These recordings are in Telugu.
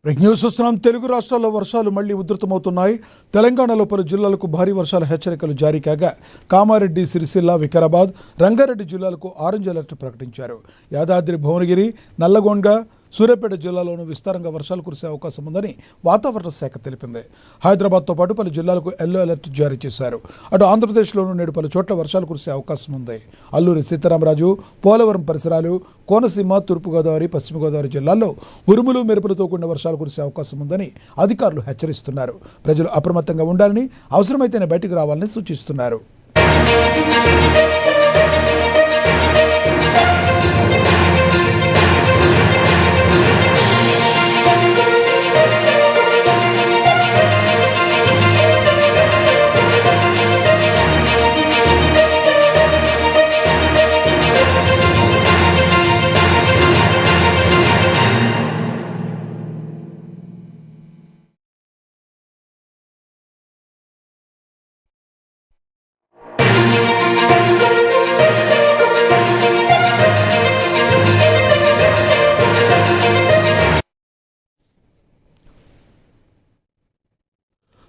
న్యూస్ చూస్తున్నాం. తెలుగు రాష్ట్రాల్లో వర్షాలు మళ్లీ ఉధృతమవుతున్నాయి. తెలంగాణలో పలు జిల్లాలకు భారీ వర్షాల హెచ్చరికలు జారీ కాగా కామారెడ్డి, సిరిసిల్ల, వికారాబాద్, రంగారెడ్డి జిల్లాలకు ఆరెంజ్ అలర్ట్ ప్రకటించారు. యాదాద్రి, భువనగిరి, నల్లగొండ, సూర్యాపేట జిల్లాలోనూ విస్తారంగా వర్షాలు కురిసే అవకాశం ఉందని వాతావరణ శాఖ తెలిపింది. హైదరాబాద్తో పాటు పలు జిల్లాలకు ఎల్లో అలర్ట్ జారీ చేశారు. అటు ఆంధ్రప్రదేశ్లోనూ నేడు పలు చోట్ల వర్షాలు కురిసే అవకాశం ఉంది. అల్లూరి సీతారామరాజు, పోలవరం పరిసరాలు, కోనసీమ, తూర్పుగోదావరి, పశ్చిమ గోదావరి జిల్లాల్లో ఉరుములు, మెరుపులతో కూడిన వర్షాలు కురిసే అవకాశం ఉందని అధికారులు హెచ్చరిస్తున్నారు. ప్రజలు అప్రమత్తంగా ఉండాలని, అవసరమైతేనే బయటకు రావాలని సూచిస్తున్నారు.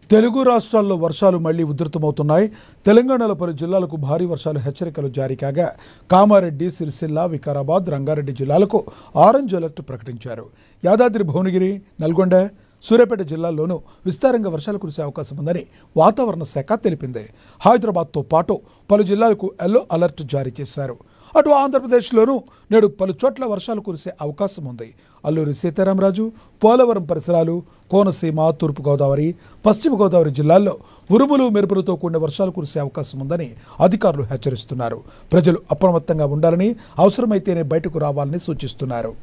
తెలుగు రాష్ట్రాల్లో వర్షాలు మళ్లీ ఉధృతమవుతున్నాయి. తెలంగాణలో పలు జిల్లాలకు భారీ వర్షాలు హెచ్చరికలు జారీ కాగా కామారెడ్డి, సిరిసిల్ల, వికారాబాద్, రంగారెడ్డి జిల్లాలకు ఆరెంజ్ అలర్ట్ ప్రకటించారు. యాదాద్రి, భువనగిరి, నల్గొండ, సూర్యాపేట జిల్లాల్లోనూ విస్తారంగా వర్షాలు కురిసే అవకాశం ఉందని వాతావరణ శాఖ తెలిపింది. హైదరాబాద్తో పాటు పలు జిల్లాలకు ఎల్లో అలర్ట్ జారీ చేశారు. అటు ఆంధ్రప్రదేశ్లోనూ నేడు పలు చోట్ల వర్షాలు కురిసే అవకాశం ఉంది. అల్లూరి సీతారామరాజు, పోలవరం పరిసరాలు, కోనసీమ, తూర్పుగోదావరి, పశ్చిమ గోదావరి జిల్లాల్లో ఉరుములు, మెరుపులతో కూడిన వర్షాలు కురిసే అవకాశం ఉందని అధికారులు హెచ్చరిస్తున్నారు. ప్రజలు అప్రమత్తంగా ఉండాలని, అవసరమైతేనే బయటకు రావాలని సూచిస్తున్నారు.